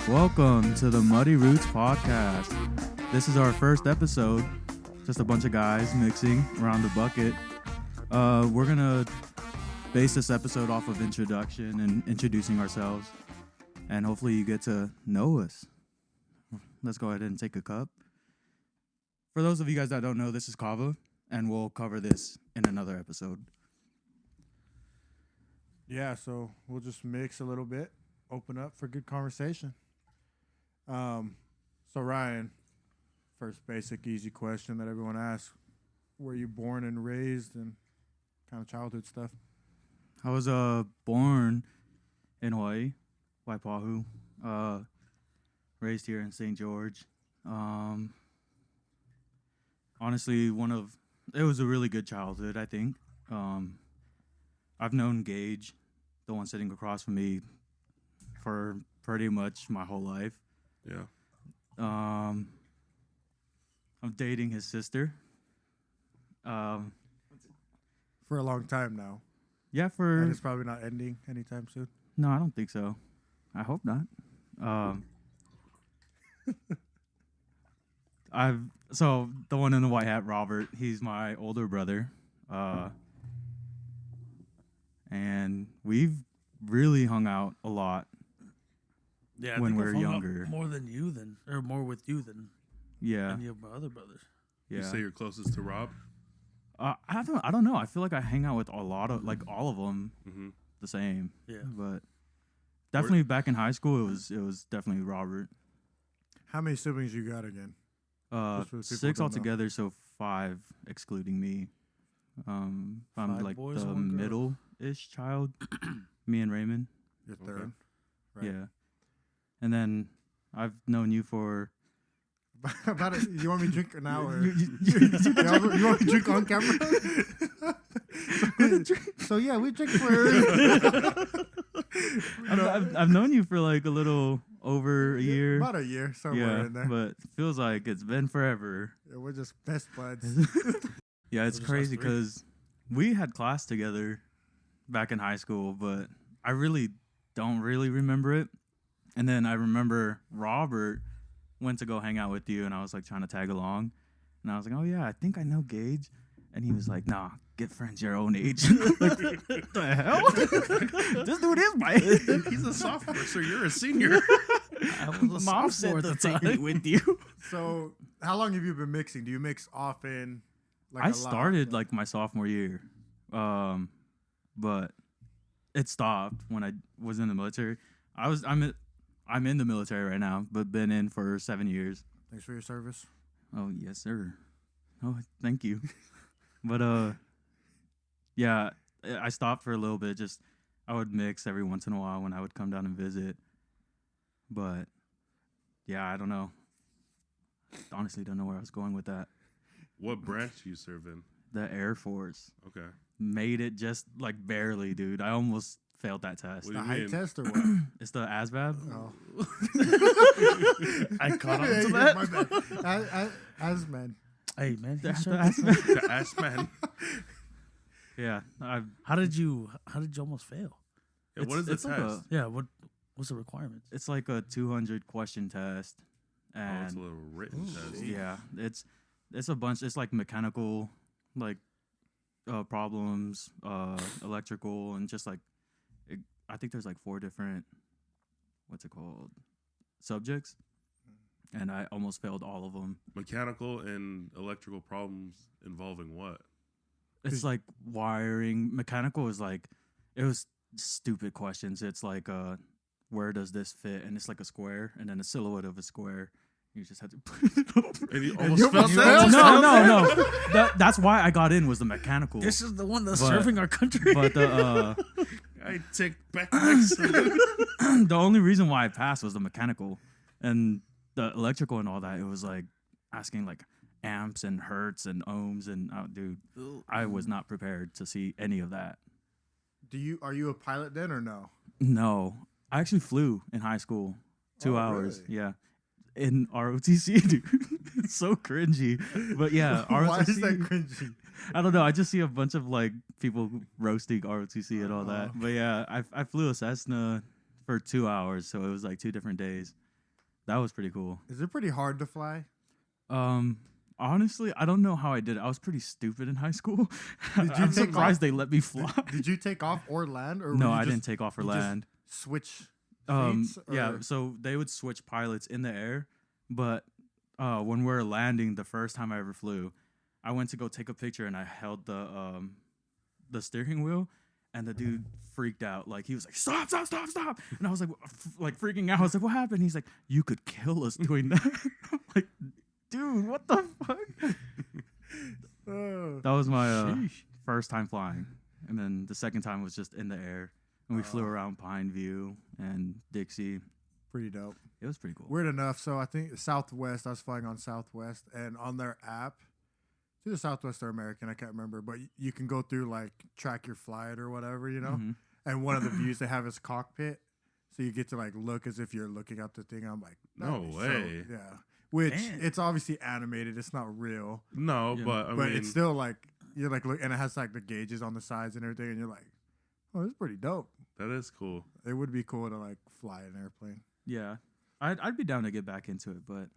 Welcome to the Muddy Roots Podcast. This is our first episode. Just a bunch of guys mixing around the bucket. We're going to base this episode off of introduction and introducing ourselves. And hopefully you get to know us. Let's go ahead and take a cup. For those of you guys that don't know, this is Kava, and we'll cover this in another episode. Yeah, so we'll just mix a little bit, open up for good conversation. So Ryan, first basic easy question that everyone asks: were you born and raised, and kind of childhood stuff? I was born in Hawaii, Waipahu. Raised here in St. George. Honestly, it was a really good childhood, I think. I've known Gage, the one sitting across from me, for pretty much my whole life. Yeah. I'm dating his sister. For a long time now. Yeah, And it's probably not ending anytime soon. No, I don't think so. I hope not. So the one in the white hat, Robert, he's my older brother. And we've really hung out a lot. Yeah, when I think we were I've hung out younger. more than you than, or more with you than Yeah. any of my other brothers. Yeah. You say you're closest to Rob? I don't know. I feel like I hang out with a lot of, like, all of them Mm-hmm. the same. Yeah. But definitely back in high school, it was definitely Robert. How many siblings you got again? Just for the people who 6 don't know. altogether, so 5 excluding me. I'm 5 like boys, the 1 girl. middle-ish child. Me and Raymond. Your Okay. third. Right. Yeah. And then I've known you for About it, you want me to drink now, or You- you want me to drink on camera? So yeah, we drink for. I've known you for like a little over a year. About a year, somewhere Yeah, in there. but it feels like it's been forever. Yeah, we're just best buds. Yeah, it's We're just us crazy 3. because we had class together back in high school, but I really don't really remember it. And then I remember Robert went to go hang out with you, and I was like trying to tag along. And I was like, oh yeah, I think I know Gage. And he was like, nah, get friends your own age. Like, what the hell? This dude is my age. He's a sophomore, so you're a senior. I was a Mom sophomore said at to the take me time. with you. So, how long have you been mixing? Do you mix often? Like I a lot? started like my sophomore year, but it stopped when I was in the military. I'm in the military right now, but been in for 7 years. Thanks for your service. Oh yes, sir. Oh, thank you. But yeah, I stopped for a little bit. Just I would mix every once in a while when I would come down and visit. But yeah, I don't know. Honestly, don't know where I was going with that. What branch do you serve in? The Air Force Okay. made it just like barely, dude. I almost failed that test. What do The you height mean? test or what? It's the ASVAB. Oh. I caught on Yeah, to yeah, that. my bad. As man. Hey man, The you sure? ASVAB. The ass man. Yeah, How did you almost fail? Yeah, what is the it's test? like Yeah, what's the requirements? it's like a 200 question test, Oh, and it's a little written test. yeah, it's a bunch. It's like mechanical, like problems, electrical, and just like I think there's like 4 different subjects, and I almost failed all of them. Mechanical and electrical problems involving what? It's like wiring. Mechanical is like it was stupid questions. It's like where does this fit? And it's like a square, and then a silhouette of a square. You just have to put it over. And you you almost almost felt failed? that? No. That's why I got in was the mechanical. This is the one that's But- serving our country. But the I take back next. the only reason why I passed was the mechanical, and the electrical and all that. It was like asking like amps and hertz and ohms and dude, I was not prepared to see any of that. Are you a pilot then or no? No, I actually flew in high school, 2 Oh, hours. really? Yeah, in ROTC, dude. It's so cringy, but yeah, ROTC. Why is that cringy? I don't know. I just see a bunch of like people roasting ROTC and all that. Oh. But yeah, I flew a Cessna for 2 hours, so it was like 2 different days. that was pretty cool. Is it pretty hard to fly? Honestly, I don't know how I did it. I was pretty stupid in high school. Did you I'm take surprised off? they let me fly. Did you take off or land, or No, were you I just didn't take off or you just- land. switch? Yeah, or- so they would switch pilots in the air, but when we were landing the first time I ever flew, I went to go take a picture and I held the steering wheel, and the dude freaked out. Like he was like, "Stop, stop, stop, stop!" And I was like freaking out. I was like, "What happened?" He's like, "You could kill us doing that." I'm like, dude, what the fuck? That was my Sheesh. first time flying, and then the second time was just in the air, and we flew around Pine View and Dixie. Pretty dope. It was pretty cool. Weird enough. So I think Southwest. I was flying on Southwest, and on their app, it's either Southwest or American. I can't remember, but you can go through like track your flight or whatever, you know. Mhm. And one of the views they have is cockpit, so you get to like look as if you're looking out the thing. I'm like, No that'd be so- way. yeah. Which Man. it's obviously animated. It's not real, No, Yeah. but I but mean, it's still like you're like look, and it has like the gauges on the sides and everything, and you're like, oh, this is pretty dope. that is cool. It would be cool to like fly an airplane. Yeah, I'd be down to get back into it, but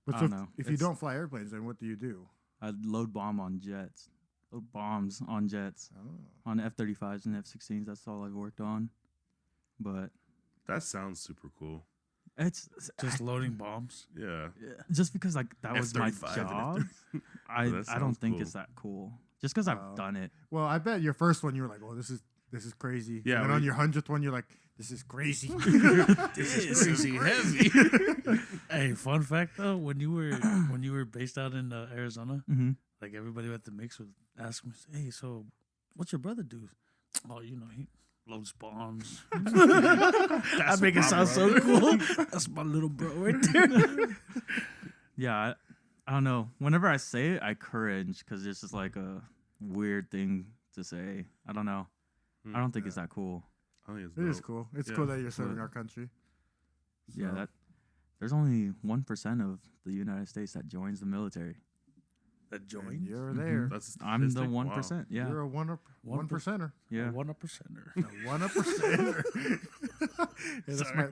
But I so don't know. if you It's- don't fly airplanes, then what do you do? I'd load bomb on jets, load bombs on jets, Oh. on F-35s and F-16s. That's all I've worked on. But That sounds super cool. it's Just loading bombs. Yeah. just because like that was my F-35 and job. F-35. I That don't sounds think cool. it's that cool. Just because Oh. I've done it. Well, I bet your first one you were like, "Oh, this is crazy." Yeah, And then we- on your 100th one, you're like, "This is crazy." This is crazy heavy. Hey, fun fact though, when you were based out in Arizona, Mm-hmm. like everybody at the mix would ask me, "Hey, so what's your brother do?" Oh, you know, he loads bombs. I make it my sound so brother. cool. That's my little bro right there. Yeah, I don't know. Whenever I say it, I cringe because it's just like a weird thing to say. I don't know. I don't think it's that cool. I think it's It is dope. cool. It's Yeah. cool that you're serving But- our country. Yeah, So- that there's only 1% of the United States that joins the military. That and joins. you're Mhm. there. That's a I'm the statistic? 1%. Yeah, You're a one percenter. yeah. 1%er. A 1%.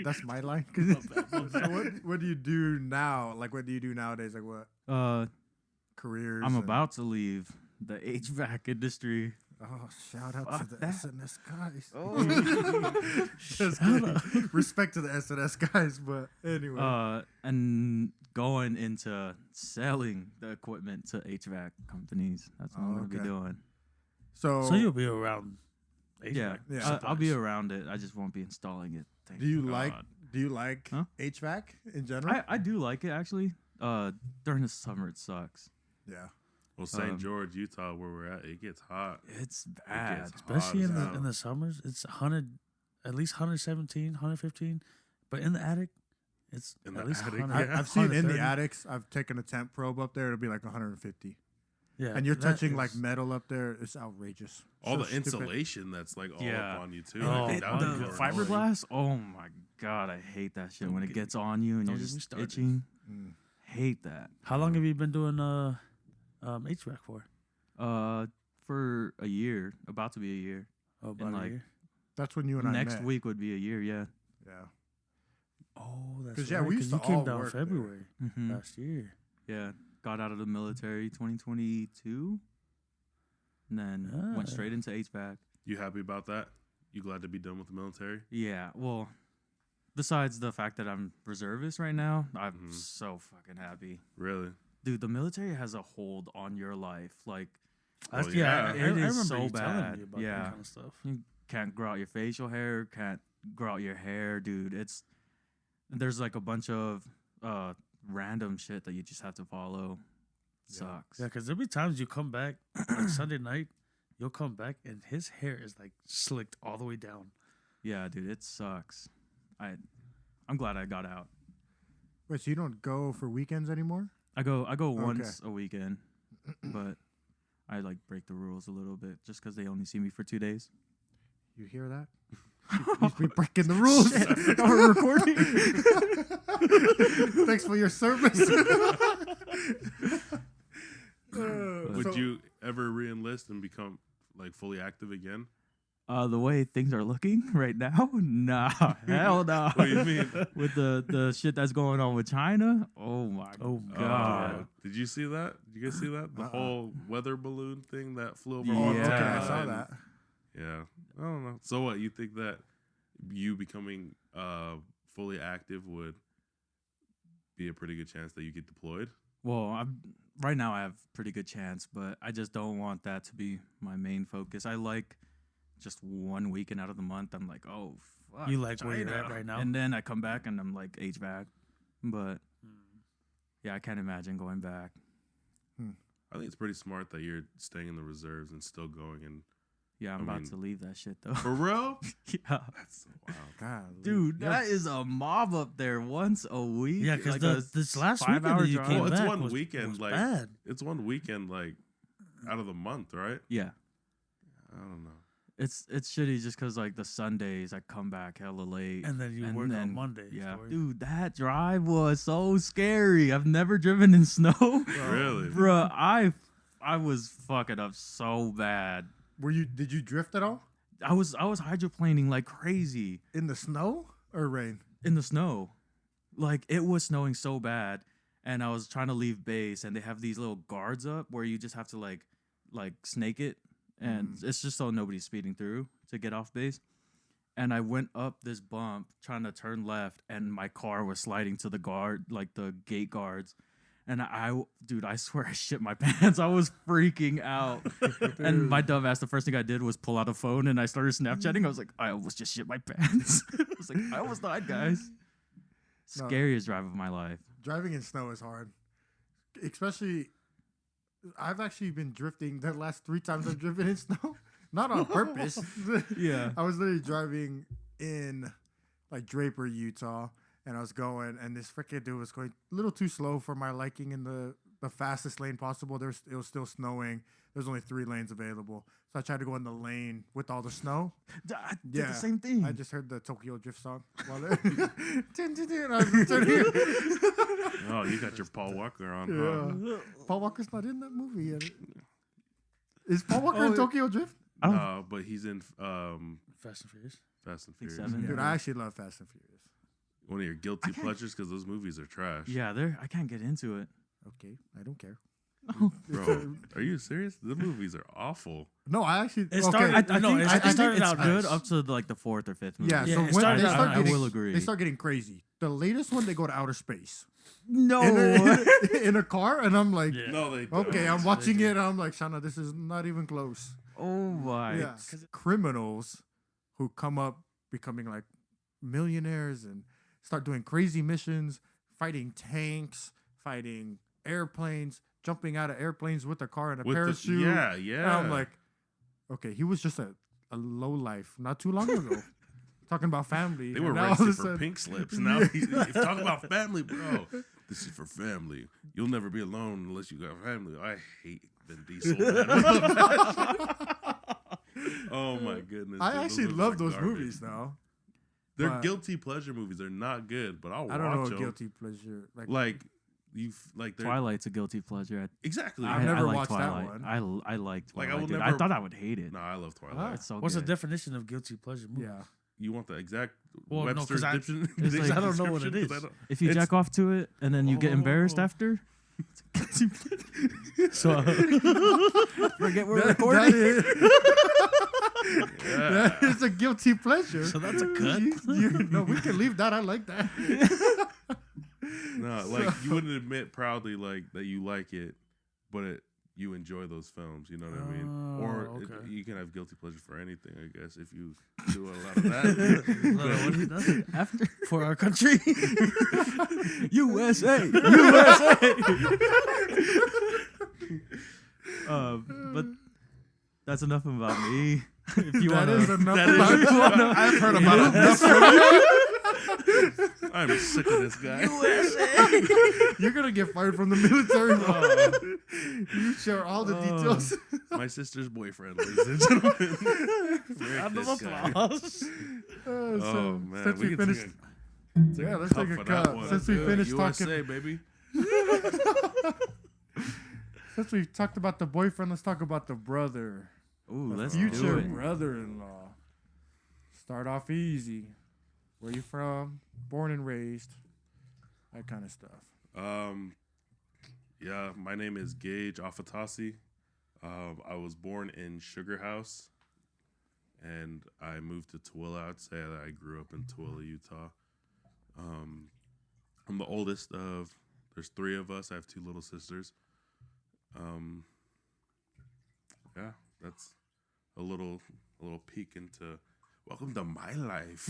That's my line. So what do you do now? Like, what do you do nowadays? Like, what careers? I'm and- about to leave the HVAC industry. Oh, shout out Fuck to the that. SNS guys. Oh. Just Shout kidding. Respect to the SNS guys, but anyway. And going into selling the equipment to HVAC companies. That's what I'm Oh, gonna be okay. doing. so, So you'll be around. Yeah, Yeah. I'll be around it. I just won't be installing it. Thank do you God. like Huh? HVAC in general? I do like it actually. During the summer it sucks. Yeah. Well, St. Um, George, Utah, where we're at, it gets hot. It's bad. gets Especially hot in as the hell. in the summers, it's 100, at least 117, 115. But in the attic, it's In at the least attic, 100. yeah. I've seen in the 130. attics. I've taken a temp probe up there. It'll be like 150, Yeah, and you're that touching like is- metal up there. It's outrageous. All So the stupid. insulation that's like all Yeah. up on you too. Oh, I think It- that would be the more fiberglass. Oh my god, I hate that shit when it get- gets on you and don't you're get me just started. itching. Mm. Hate that. How long have you been doing HVAC for? For a year, about to be a year. Oh, about like, a year. That's when you and I Next met. week would be a year. Yeah. Yeah. Oh, that's 'Cause, right. yeah, we used you to came all down work there. February Mm-hmm. last year. Yeah. Got out of the military 2022, and then went Ah. straight into HVAC. You happy about that? You glad to be done with the military? Yeah. Well, besides the fact that I'm reservist right now, I'm Mhm. so fucking happy. Really? Dude, the military has a hold on your life. Like, Oh, Yeah, yeah. I It remember is so you telling bad. me about Yeah. that kind of stuff. you can't grow out your facial hair, can't grow out your hair, dude. There's like a bunch of random shit that you just have to follow. Sucks. Yeah, because there'll be times you come back, like Sunday night, you'll come back and his hair is like slicked all the way down. Yeah, dude, it sucks. I'm glad I got out. Wait, so you don't go for weekends anymore? I go once a weekend, but I like break the rules a little bit just because they only see me for 2 days. You hear that? He's been breaking the rules. We're recording. Thanks for your service. Would So- you ever re-enlist and become like fully active again? The way things are looking right now, nah, hell no. What do you mean? With the shit that's going on with China, oh my god. Did you see that? Did you guys see that? The whole weather balloon thing that flew over. Yeah. Montana Okay, I saw and- that. Yeah, I don't know. So what? You think that you becoming fully active would be a pretty good chance that you get deployed? Well, right now I have pretty good chance, but I just don't want that to be my main focus. I like just 1 weekend out of the month. I'm like, oh, fuck, You like where you're China. at right now? And then I come back and I'm like HVAC. But yeah, I can't imagine going back. I think it's pretty smart that you're staying in the reserves and still going. And Yeah, I'm I about mean- to leave that shit though. for real, Yeah. that's so wild. God, Dude, that is a mob up there once a week. Yeah, because like this last weekend 5-hour that you drive. came Well, it's back one was, weekend, was like- bad. It's one weekend, like out of the month, right? Yeah. I don't know. It's shitty just because like the Sundays I come back hella late. And then you and work then- on Monday. Yeah, so- dude, that drive was so scary. I've never driven in snow. Really? Bruh, I was fucking up so bad. Did you drift at all I was hydroplaning like crazy in the snow or rain? in the snow. Like it was snowing so bad, and I was trying to leave base, and they have these little guards up where you just have to like snake it, and it's just so nobody's speeding through to get off base. And I went up this bump trying to turn left, and my car was sliding to the guard, like the gate guards. And dude, I swear I shit my pants. I was freaking out. And my dumb ass, the first thing I did was pull out a phone and I started Snapchatting. I was like, I almost just shit my pants. I was like, I almost died, guys. No. Scariest drive of my life. Driving in snow is hard, especially. I've actually been drifting the last 3 times I've driven in snow, not on purpose. Yeah. I was literally driving in like Draper, Utah, and I was going, and this freaking dude was going a little too slow for my liking in the fastest lane possible. It was still snowing. There's only 3 lanes available, so I tried to go in the lane with all the snow. I did Yeah. the same thing. I just heard the Tokyo Drift song while it, dun, dun, dun, I was turning. Oh, you got your Paul Walker on, Yeah. Paul Walker's not in that movie yet. Is Paul Walker Oh, in Tokyo Drift? I don't huh? But he's in Fast and Furious. Fast and think Furious. 7. Dude, I actually love Fast and Furious. One of your guilty can't- pleasures because those movies are trash. Yeah, I can't get into it. Okay, I don't care. Bro, are you serious? The movies are awful. No, I actually. It okay, started- I I think, know, it I think started it's out good nice. up to like the 4th or 5th movie. Yeah, Yeah, so it when started they out start nice. getting, I will agree. they start getting crazy. The latest one, they go to outer space No. in a car, and I'm like, Yeah. No, they okay, don't. I'm watching it, and I'm like, Shana, this is not even close. Oh my. Yeah, criminals who come up becoming like millionaires and start doing crazy missions, fighting tanks, fighting airplanes, jumping out of airplanes with a car and a With the- parachute. yeah, And yeah. I'm like, okay, he was just a low life not too long ago. Talking about family. They were and now all of a racing for sudden- pink slips. Now he's talking about family, bro. This is for family. You'll never be alone unless you got family. I hate Vin Diesel. Oh my goodness. I dude, actually movies love are those garbage. movies now. They're but- guilty pleasure movies. They're not good, but I'll I don't know watch a them. guilty pleasure. Like they're Twilight's a guilty pleasure. exactly. I've never like watched that Twilight. one. I liked Like, Twilight. I will dude. I never- thought I would hate it. No, I love Twilight. Ah. It's so What's the good. definition of guilty pleasure movie? Yeah. You want the exact Well, no, 'cause Webster's I- description? It's like- I don't know what it description? 'Cause is. I don't- If you It's- jack off to it and then you get embarrassed Oh. after, it's a guilty pleasure. So Forget we're That recording. Yeah. that is a guilty pleasure. So that's a cut? No, we can leave that. I like that. No, like you wouldn't admit proudly like that you like it, but you enjoy those films. You know what I mean? Or Oh, okay. you can have guilty pleasure for anything, I guess, if you do a lot of that. what he does After for our country. USA, USA. But that's enough about me. If you That want is to, enough That is- about I've heard about enough. I'm sick of this guy. You're gonna get fired from the military. Bro. You share all the details. My sister's boyfriend, ladies and gentlemen. Frick Round of this guy. applause. Oh man, since we can finished, take yeah, a let's cup take a for that cup. one. Since we finished USA, talking, baby. since we talked about the boyfriend, let's talk about the brother. ooh, The let's future do it. brother-in-law. Start off easy. Where you from? Born and raised. That kind of stuff. Yeah, my name is Gage Afatasi. I was born in Sugar House, and I moved to Tooele. I'd say that I grew up in Tooele, Utah. I'm the oldest of. There's 3 of us. I have 2 little sisters. Yeah, that's a little peek into. Welcome to my life.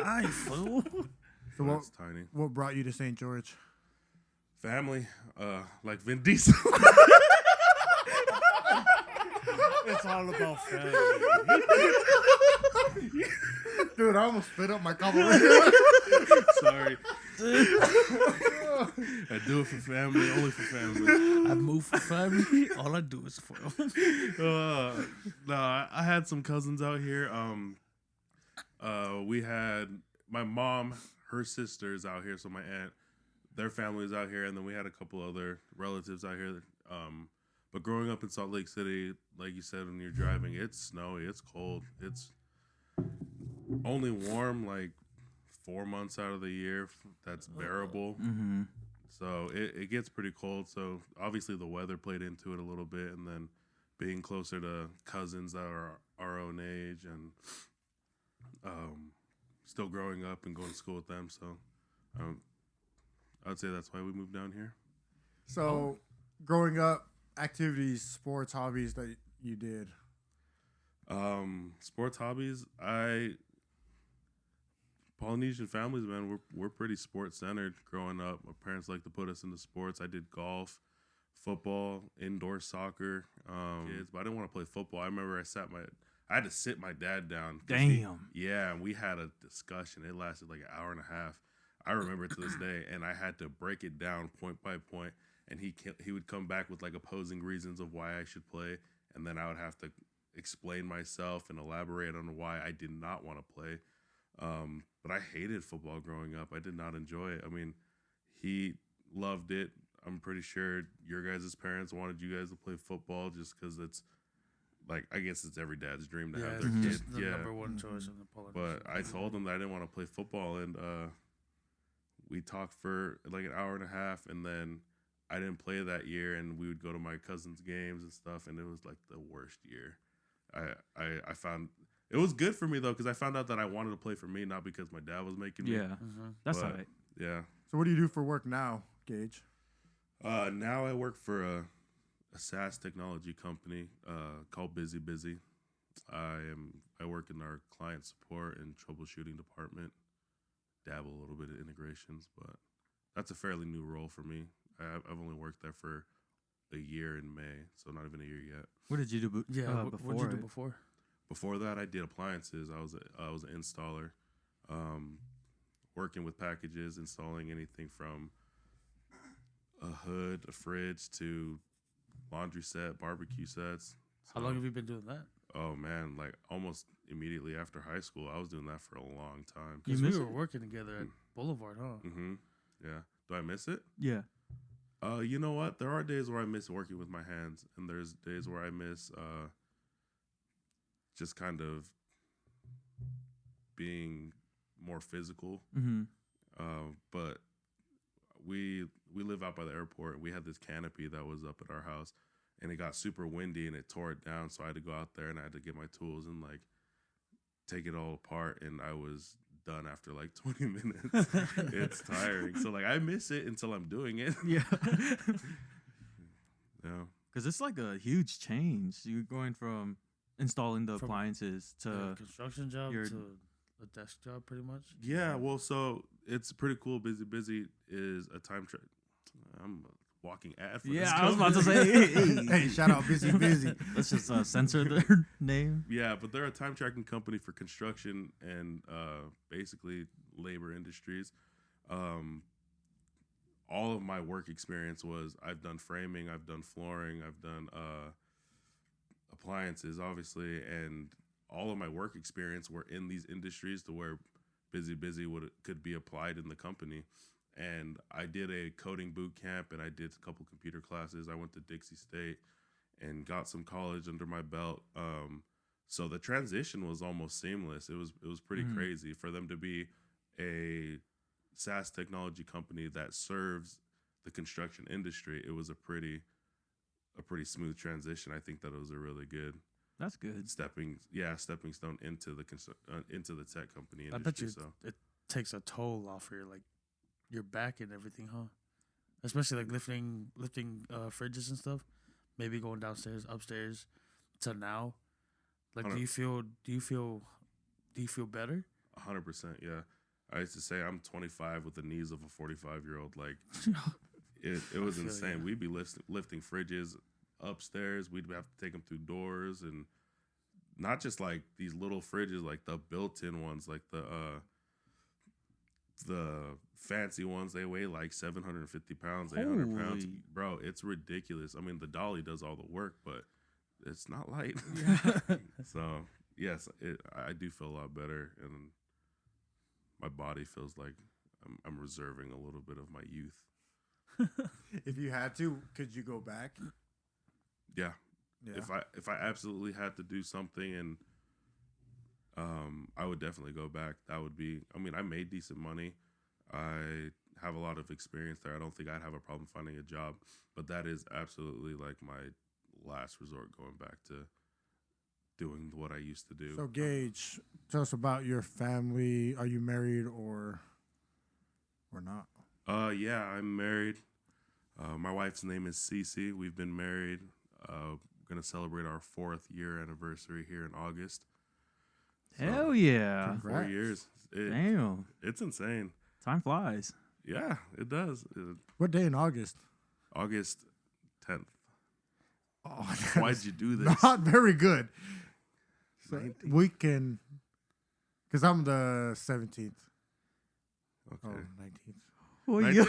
Nice, fool. So That's tiny. what brought you to St. George? Family, like Vin Diesel. It's all about family. Dude, I almost spit up my couple. Sorry. I do it for family, only for family. I move for family. All I do is for them. No, I had some cousins out here. We had my mom, her sisters out here, so my aunt, their family's out here, and then we had a couple other relatives out here. But growing up in Salt Lake City, like you said, when you're driving, it's snowy, it's cold, it's only warm like 4 months out of the year. That's bearable. Mm-hmm. So it gets pretty cold. So obviously the weather played into it a little bit, and then being closer to cousins that are our own age, and still growing up and going to school with them. So I'd say that's why we moved down here. So, growing up, activities, sports, hobbies that you did. Sports hobbies, Polynesian families, man, we're pretty sports centered growing up. My parents like to put us into sports. I did golf, football, indoor soccer, kids, but I didn't want to play football. I remember I had to sit my dad down. Damn. And we had a discussion. It lasted like an hour and a half. I remember it to this day, and I had to break it down point by point. And he would come back with like opposing reasons of why I should play, and then I would have to explain myself and elaborate on why I did not want to play. But I hated football growing up. I did not enjoy it. I mean, he loved it. I'm pretty sure your guys' parents wanted you guys to play football just because it's like, I guess it's every dad's dream to have their kid. It's the number one choice in the Polynesian. But I told them that I didn't want to play football, and we talked for like an hour and a half, and then I didn't play that year, and we would go to my cousin's games and stuff, and it was like the worst year. I found it was good for me though, because I found out that I wanted to play for me, not because my dad was making me. Yeah, that's all right. Yeah. So, what do you do for work now, Gage? Now I work for a SaaS technology company called Busy Busy. I work in our client support and troubleshooting department. Dabble a little bit of integrations, but that's a fairly new role for me. I've only worked there for a year in May, so not even a year yet. What did you do before? What did you do before? Before that, I did appliances. I was an installer, working with packages, installing anything from a hood, a fridge, to laundry set, barbecue sets. How long have you been doing that? Oh man, like almost immediately after high school. I was doing that for a long time. Because we were working together at Boulevard, huh? Mm-hmm. Yeah. Do I miss it? Yeah. You know what? There are days where I miss working with my hands, and there's days where I miss just kind of being more physical. Mm-hmm. But we live out by the airport, and we had this canopy that was up at our house, and it got super windy and it tore it down. So I had to go out there and I had to get my tools and like take it all apart, and I was done after like 20 minutes. It's tiring. So like I miss it until I'm doing it. Yeah. Yeah. Because it's like a huge change. You're going from installing the appliances to a construction job your- to a desk job, pretty much. Yeah, well, so it's pretty cool. Busy is a time track. I'm a walking ad for this yeah. I was about to company. say, Hey, shout out Busy. let's just censor their name. Yeah, but they're a time tracking company for construction and basically labor industries. All of my work experience was I've done framing, I've done flooring, I've done appliances, obviously, and all of my work experience were in these industries to where Busy could be applied in the company. And I did a coding boot camp, and I did a couple computer classes. I went to Dixie State and got some college under my belt. So the transition was almost seamless. It was pretty crazy for them to be a SaaS technology company that serves the construction industry. It was a pretty smooth transition. I think that it was a really good That's good. stepping stone into the into the tech company industry. I bet you So it takes a toll off your back and everything, huh? Especially like lifting fridges and stuff. Maybe going downstairs, upstairs to now. Like, do you feel better? 100%, yeah. I used to say I'm 25 with the knees of a 45-year-old. Like it was feel insane. ya. We'd be lifting fridges upstairs. We'd have to take them through doors, and not just like these little fridges, like the built-in ones, like the fancy ones. They weigh like 750 pounds, 800 pounds. Holy. Bro, it's ridiculous. I mean, the dolly does all the work, but it's not light. So yes, I do feel a lot better, and my body feels like I'm reserving a little bit of my youth. If you had to, could you go back? Yeah. Yeah. If I absolutely had to do something, and I would definitely go back. That would be. I mean, I made decent money. I have a lot of experience there. I don't think I'd have a problem finding a job, but that is absolutely like my last resort, going back to doing what I used to do. So Gage, tell us about your family. Are you married or not? Yeah, I'm married. My wife's name is Cece. We've been married. Gonna celebrate our 4th year anniversary here in August. So, Hell yeah. 4 Congrats. years. Damn. It's insane. Time flies. Yeah, it does. What day in August? August 10th. Oh, Why'd you do this? Not very good. So 19th. we can, because I'm the 17th. Okay. Oh, 19th. Oh, 19th.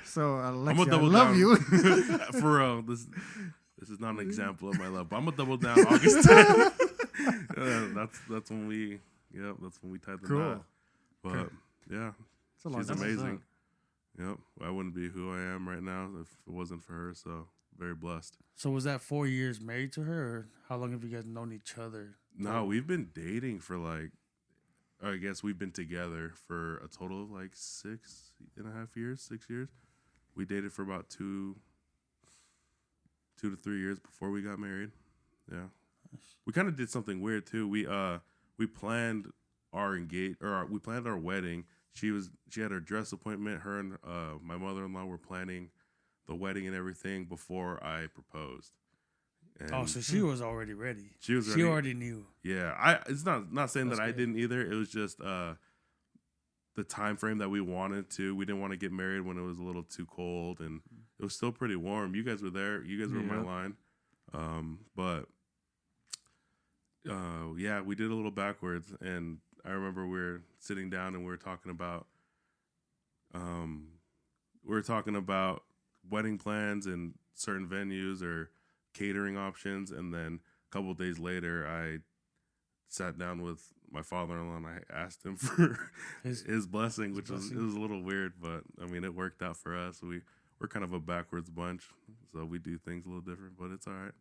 So I'm Alexia, gonna I double love down. you. For real. This is not an example of my love, but I'm gonna double down August 10th. That's when we tied the Cool. knot. But Okay. yeah, It's a long she's time. amazing. Yep, I wouldn't be who I am right now if it wasn't for her. So very blessed. So was that 4 years married to her, or how long have you guys known each other? No, we've been dating for I guess we've been together for a total of like 6.5 years, 6 years. We dated for about 2 to 3 years before we got married. Yeah, we kind of did something weird too. We planned we planned our wedding. She had her dress appointment. Her and my mother-in-law were planning the wedding and everything before I proposed. And Oh, so she was already ready. She was She ready. already knew. Yeah, it's not saying That's that I good. didn't either. It was just the time frame that we wanted to. We didn't want to get married when it was a little too cold, and it was still pretty warm. You guys were there. You guys were in my Yeah. line. But yeah, we did a little backwards, and I remember we were sitting down and we were talking about wedding plans and certain venues or catering options, and then a couple of days later, I sat down with my father-in-law and I asked him for his blessing, which was a little weird, but I mean, it worked out for us. We're kind of a backwards bunch, so we do things a little different, but it's all right.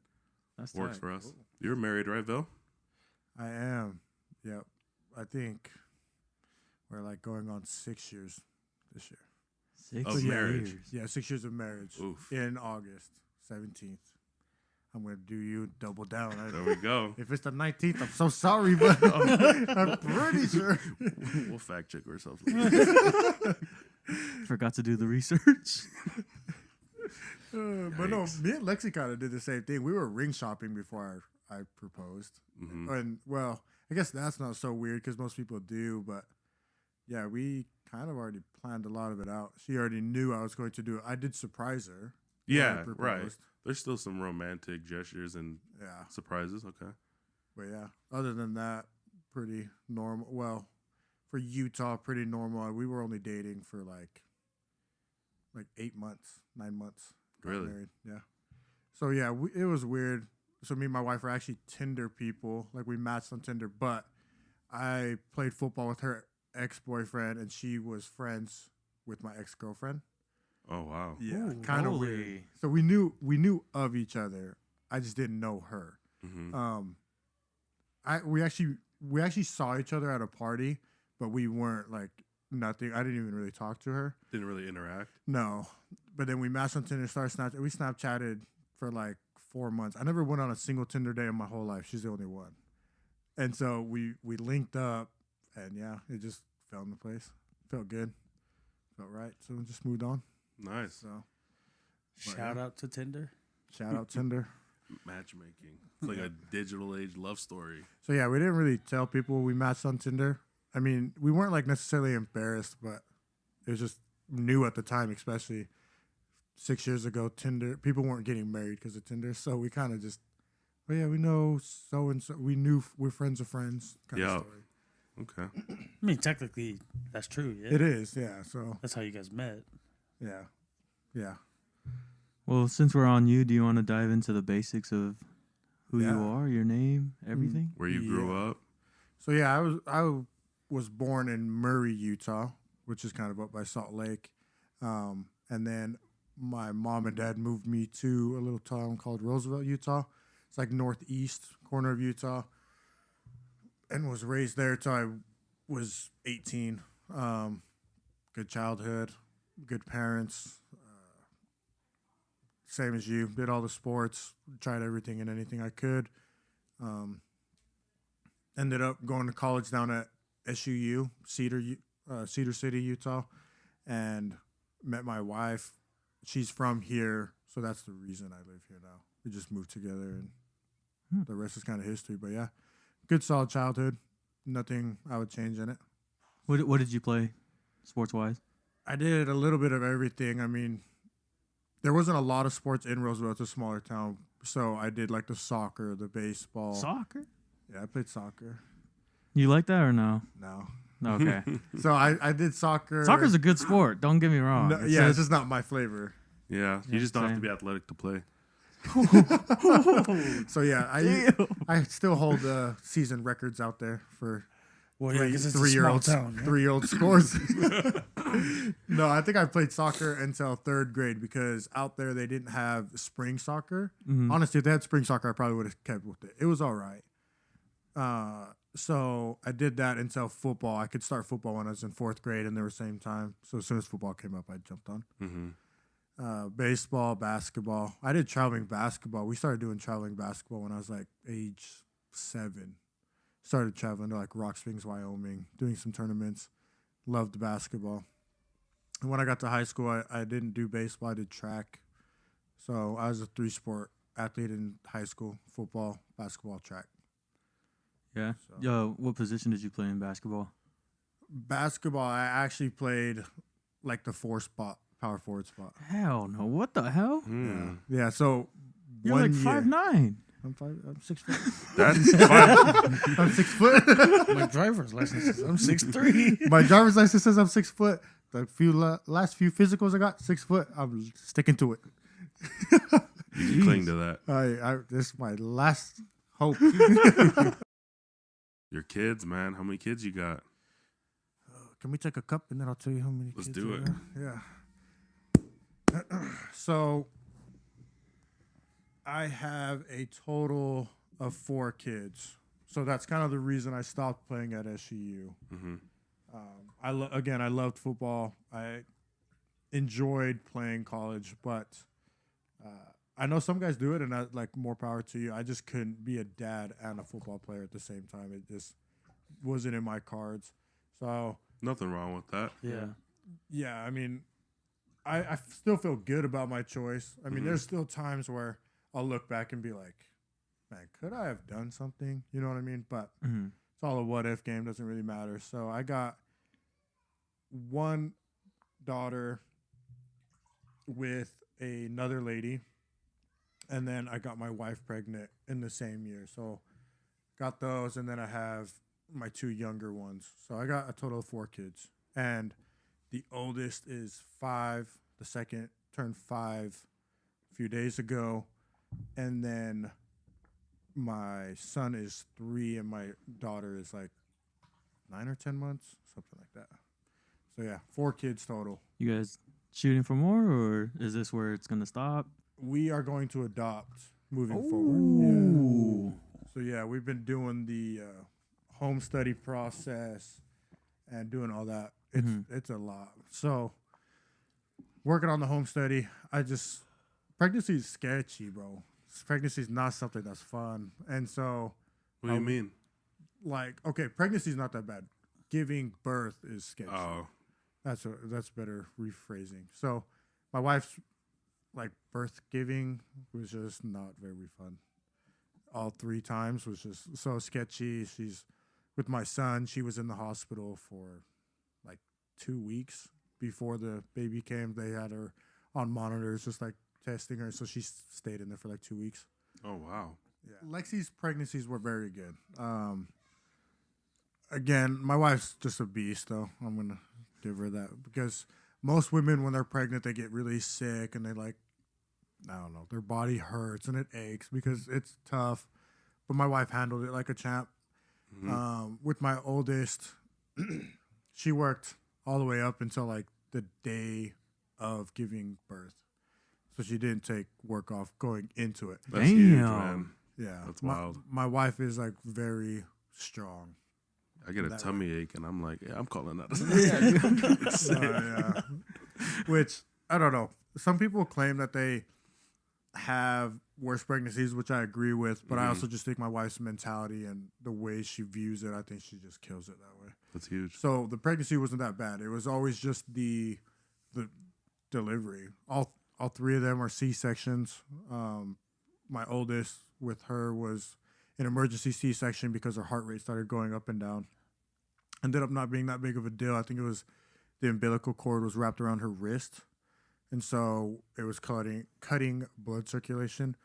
That's Works tight. for us. You're married, right, Bill? I am. Yep. I think we're like going on 6 years this year. 6 Of years. marriage. Yeah, 6 years of marriage Oof. in August 17th. I'm going to do you double down. There we go. If it's the 19th, I'm so sorry, but I'm pretty sure. We'll fact check ourselves. Forgot to do the research. But no, Yikes. me and Lexi kind of did the same thing. We were ring shopping before I proposed. Mhm. And, well, I guess that's not so weird because most people do. But, yeah, we kind of already planned a lot of it out. She already knew I was going to do it. I did surprise her. when I Yeah, right. proposed. There's still some romantic gestures and Yeah. surprises. Okay. But, yeah, other than that, pretty normal. Well, for Utah, pretty normal. We were only dating for like 8 months, 9 months. Got Really? married. Yeah. So yeah, it was weird. So me and my wife are actually Tinder people. Like we matched on Tinder, but I played football with her ex-boyfriend, and she was friends with my ex-girlfriend. Oh wow. Yeah, Ooh, kind of holy. weird. So we knew of each other. I just didn't know her. Mm-hmm. We actually saw each other at a party, but we weren't like nothing. I didn't even really talk to her. Didn't really interact. No, but then we matched on Tinder, started we Snapchatted for like 4 months. I never went on a single Tinder day in my whole life. She's the only one, and so we linked up, and yeah, it just fell into place. Felt good, felt right. So we just moved on. Nice. So Shout out to Tinder. shout out Tinder. Matchmaking. It's like a digital age love story. So yeah, we didn't really tell people we matched on Tinder. I mean, we weren't like necessarily embarrassed, but it was just new at the time, especially 6 years ago. Tinder, people weren't getting married because of Tinder, so we kind of just, oh yeah, we know so and so. We knew we're friends of friends kind Yeah. of story. Okay. I mean, technically, that's true. Yeah, It is, yeah. So that's how you guys met. yeah. Well, since we're on you, do you want to dive into the basics of who you Yeah. are, your name, everything? Where you grew up. So yeah, I was born in Murray, Utah, which is kind of up by Salt Lake, and then my mom and dad moved me to a little town called Roosevelt, Utah. It's like northeast corner of Utah, and was raised there till I was 18. Good childhood, good parents. Same as you, did all the sports, tried everything and anything I could. Ended up going to college down at SUU, Cedar City, Utah, and met my wife. She's from here, so that's the reason I live here now. We just moved together, and the rest is kind of history. But yeah, good solid childhood. Nothing I would change in it. What did you play, sports wise? I did a little bit of everything. I mean, there wasn't a lot of sports in Roosevelt. It's a smaller town, so I did like the soccer, the baseball. Soccer. Yeah, I played soccer. You like that or no? No. Okay. So I did soccer. Soccer's a good sport. Don't get me wrong. No, yeah, it's just not my flavor. Yeah. You just don't have to same. be athletic to play. So yeah, I still hold season records out there for Well, yeah, because it's a 3-year-old small town. Yeah? 3-year-old scores. No, I think I played soccer until 3rd grade because out there they didn't have spring soccer. Honestly, if they had spring soccer, I probably would have kept with it. It was all right. So I did that until football. I could start football when I was in 4th grade, and they were same time. So as soon as football came up, I jumped on. Mm-hmm. Baseball, basketball. I did traveling basketball. We started doing traveling basketball when I was like age 7. Started traveling to like Rock Springs, Wyoming, doing some tournaments. Loved basketball. And when I got to high school, I didn't do baseball. I did track. So I was a 3-sport athlete in high school: football, basketball, track. Yeah. So- Yo, what position did you play in basketball? Basketball, I actually played like the 4 spot, power forward spot. Hell no. What the hell? Mm. Yeah. So You're like 5'9". I'm 6 foot. That's fine. I'm 6 foot. My driver's license says I'm 6'3". My driver's license says I'm 6 foot. The last few physicals I got, 6 foot. I'm sticking to it. You can cling to that. This is my last hope. Your kids, man. How many kids you got? Can we take a cup and then I'll tell you how many Let's kids do I it. got? Yeah. So I have a total of 4 kids. So that's kind of the reason I stopped playing at SUU. Mm-hmm. I loved football. I enjoyed playing college, but I know some guys do it, and I like more power to you. I just couldn't be a dad and a football player at the same time. It just wasn't in my cards. So Nothing wrong with that. Yeah. yeah, I mean, I still feel good about my choice. I mean, there's still times where I'll look back and be like, man, could I have done something? You know what I mean? But it's all a what if game. Doesn't really matter. So I got one daughter with another lady, and then I got my wife pregnant in the same year. So got those, and then I have my 2 younger ones. So I got a total of 4 kids, and the oldest is 5. The second turned 5 a few days ago, and then my son is 3, and my daughter is like 9 or 10 months, something like that. So yeah, 4 kids total. You guys shooting for more, or is this where it's gonna stop? We are going to adopt. moving forward. Ooh. So yeah, we've been doing the home study process and doing all that. It's a lot. So working on the home study, pregnancy is sketchy, bro. Pregnancy is not something that's fun, and so What do you mean? like okay, pregnancy is not that bad. Giving birth is sketchy. Oh, That's better rephrasing. So my wife's like birth giving was just not very fun. All 3 times was just so sketchy. She's with my son. She was in the hospital for like 2 weeks before the baby came. They had her on monitors, just like testing her. So she stayed in there for like 2 weeks. oh wow. Yeah. Lexi's pregnancies were very good. Again, my wife's just a beast, though. I'm gonna give her that because most women, when they're pregnant, they get really sick and they like, I don't know, their body hurts and it aches because it's tough. But my wife handled it like a champ. With my oldest, she worked all the way up until like the day of giving birth, so she didn't take work off going into it. That's huge, Damn. man. Yeah, That's my, wild. My wife is like very strong. I get a That tummy ache, and I'm like, yeah, I'm calling that. Yeah. Which I don't know. Some people claim that they have worse pregnancies, which I agree with, but I also just think my wife's mentality and the way she views it, I think she just kills it that way. That's huge. So the pregnancy wasn't that bad. It was always just the delivery. All 3 of them are C-sections. My oldest with her was an emergency C-section because her heart rate started going up and down. Ended up not being that big of a deal. I think it was the umbilical cord was wrapped around her wrist, and so it was cutting blood circulation.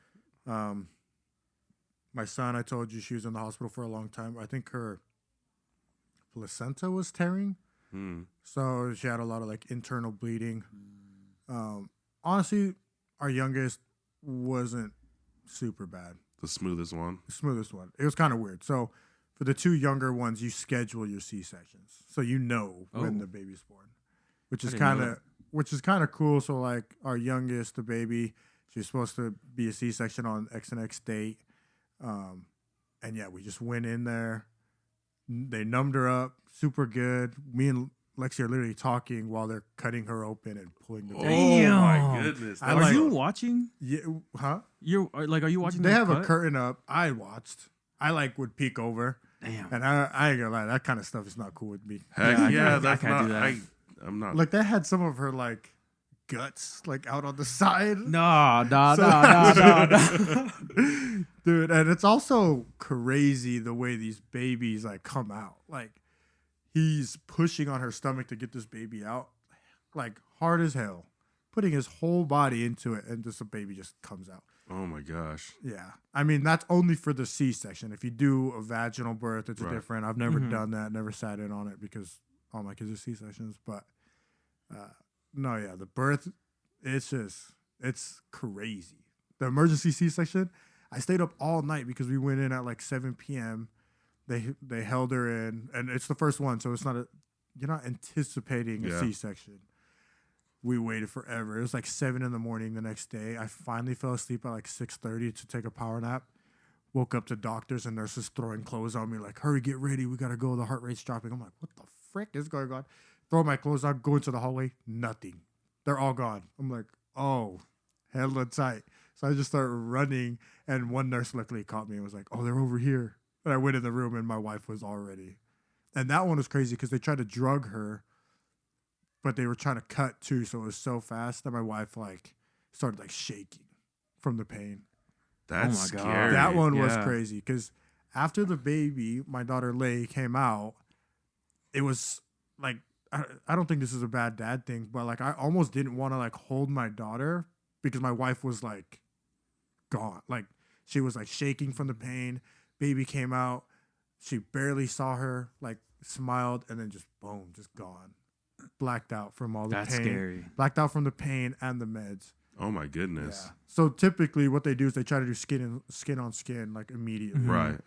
My son, I told you she was in the hospital for a long time. I think her placenta was tearing, so she had a lot of like internal bleeding. Honestly, our youngest wasn't super bad. The smoothest one. The smoothest one. It was kind of weird. So for the 2 younger ones, you schedule your C-sections, so you know when the baby's born, which is didn't know kind of cool. So like our youngest, the baby, she's supposed to be a C-section on X and X date, and yeah, we just went in there. They numbed her up, super good. Me and Lexi are literally talking while they're cutting her open and pulling the baby. Oh my Damn. goodness. I Are like- you watching? Yeah, huh? Are you watching? They that have a cut? curtain up. I watched. I like would peek over. Damn. And I ain't gonna lie, that kind of stuff is not cool with me. Heck Yeah, I yeah, can't- I that's can't not. do that. I'm not. Like they had some of her like guts like out on the side. Nah. Dude, and it's also crazy the way these babies like come out. Like he's pushing on her stomach to get this baby out, like hard as hell, putting his whole body into it, and just a baby just comes out. Oh my gosh. Yeah, I mean that's only for the C-section. If you do a vaginal birth, it's Right. different. I've never done that, never sat in on it because all my kids are C-sections. But no, yeah, the birth, it's crazy. The emergency C-section, I stayed up all night because we went in at like 7 p.m. They held her in, and it's the first one, so it's not you're not anticipating a Yeah. C-section. We waited forever. It was like 7 a.m. the next day. I finally fell asleep at like 6:30 to take a power nap. Woke up to doctors and nurses throwing clothes on me like, hurry, get ready. We got to go. The heart rate's dropping. I'm like, what the frick is going on? Throw my clothes on, go into the hallway. Nothing. They're all gone. I'm like, oh, hella tight. So I just started running, and one nurse luckily caught me and was like, oh, they're over here. And I went in the room, and my wife was already. And that one was crazy because they tried to drug her, but they were trying to cut too, so it was so fast that my wife like started like shaking from the pain. That's my God. scary. That one was Yeah. crazy because after the baby, my daughter Lay came out, it was like I don't think this is a bad dad thing, but like I almost didn't want to like hold my daughter because my wife was like gone. Like she was like shaking from the pain. Baby came out, she barely saw her, like smiled, and then just boom, just gone. Blacked out from all the That's pain. scary. Blacked out from the pain and the meds. Oh my goodness. Yeah. So typically what they do is they try to do skin on skin like immediately. Right.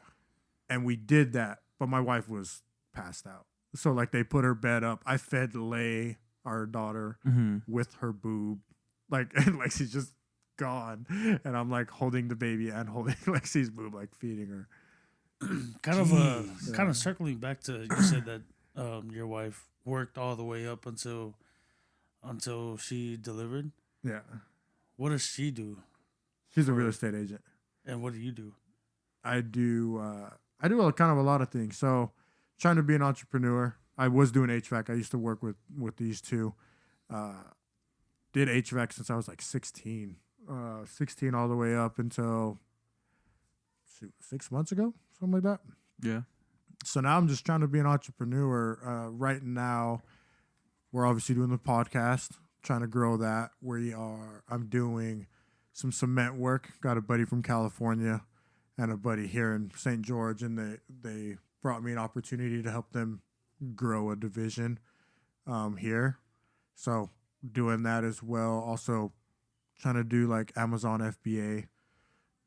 And we did that, but my wife was passed out. So like they put her bed up. I fed Lay, our daughter, with her boob. Like and like she's just gone, and I'm like holding the baby and holding Lexi's boob, like feeding her. Kind Yeah. of circling back to you said that your wife worked all the way up until she delivered. Yeah, What does she do, she's a real estate agent. and what do you do? I do kind of a lot of things. So trying to be an entrepreneur. I was doing HVAC. I used to work with these two. Did HVAC since I was like 16. 16 all the way up until 6 months ago, something like that. Yeah. So now I'm just trying to be an entrepreneur. Right now, we're obviously doing the podcast, trying to grow that. I'm doing some cement work. Got a buddy from California and a buddy here in St. George, and they brought me an opportunity to help them grow a division here. So doing that as well. Also trying to do like Amazon FBA.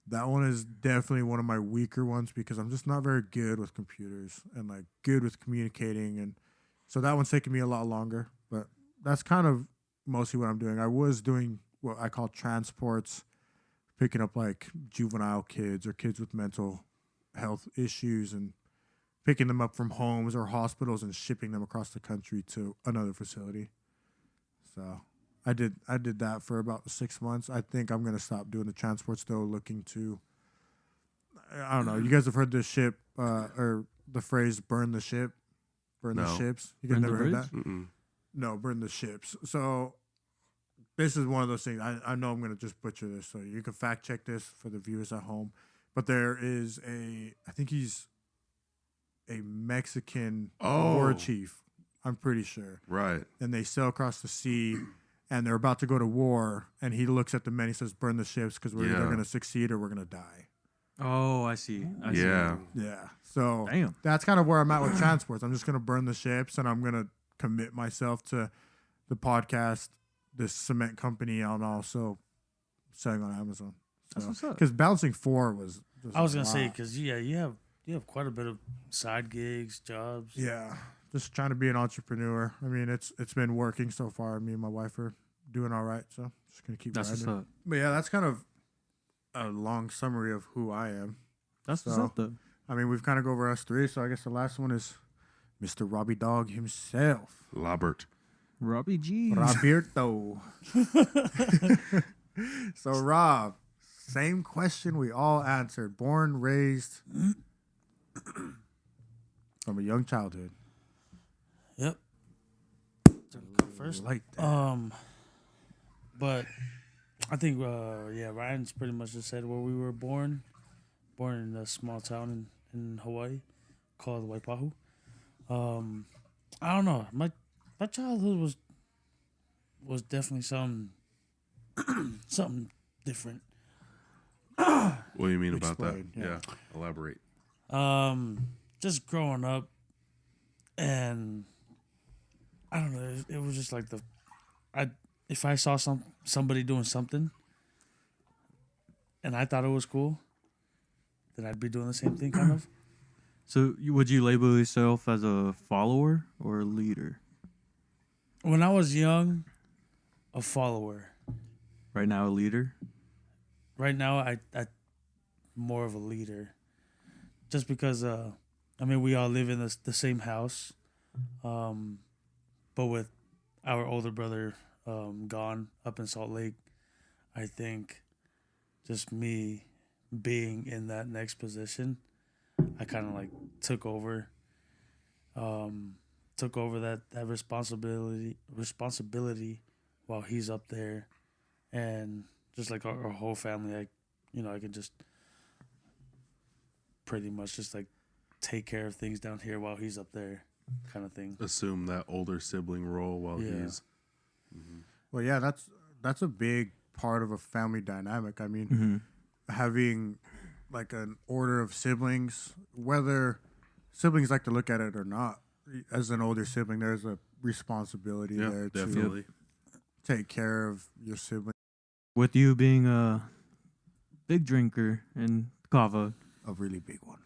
That one is definitely one of my weaker ones because I'm just not very good with computers and like good with communicating. And so that one's taking me a lot longer, but that's kind of mostly what I'm doing. I was doing what I call transports, picking up like juvenile kids or kids with mental health issues and picking them up from homes or hospitals and shipping them across the country to another facility. So I did that for about 6 months. I think I'm gonna stop doing the transports though. Looking to, I don't know. You guys have heard this ship or the phrase "burn the ship," burn the No. ships. You guys Burn the never heard bridge? that? Mm-mm. No, burn the ships. So this is one of those things. I know I'm gonna just butcher this, so you can fact check this for the viewers at home. But there is I think he's a Mexican war Oh. chief. I'm pretty sure. Right. And they sail across the sea and they're about to go to war, and he looks at the men, he says, burn the ships because we're either Yeah. going to succeed or we're going to die. Oh, I see. I see. Yeah. Yeah. So Damn. that's kind of where I'm at with transports. I'm just going to burn the ships, and I'm going to commit myself to the podcast, this cement company, and also selling on Amazon. That's what's up. Because Balancing 4 was just I was a gonna say lot. because you have quite a bit of side gigs, jobs. Yeah, just trying to be an entrepreneur. I mean, it's been working so far. Me and my wife are doing all right, so just gonna keep That's what's grinding. up. But yeah, that's kind of a long summary of who I am. That's what's So- up, though. I mean, we've kind of go over us three, so I guess the last one is Mr. Robbie Dog himself, Labert. Robbie G. Roberto. So Rob, same question we all answered. Born, raised from a young childhood. Yep. First, Like that. but I think Ryan's pretty much just said where we were born. Born in a small town in Hawaii called Waipahu. I don't know. My childhood was definitely something different. What do you mean about Explain, that? yeah. Yeah. Elaborate. Just growing up, and I don't know. It was just like if I saw somebody doing something, and I thought it was cool, then I'd be doing the same thing, kind of. So, would you label yourself as a follower or a leader? When I was young, a follower. Right now, a leader. Right now, I more of a leader, just because we all live in the same house, but with our older brother gone up in Salt Lake, I think just me being in that next position, I kind of like took over that responsibility while he's up there, and just like our whole family, I could just pretty much just like take care of things down here while he's up there, kind of thing. Assume that older sibling role while Yeah. he's. Well, yeah, that's a big part of a family dynamic. I mean, Mm-hmm. having like an order of siblings, whether siblings like to look at it or not, as an older sibling, there's a responsibility Yeah, there to definitely. take care of your sibling. With you being a big drinker and kava, A really big one.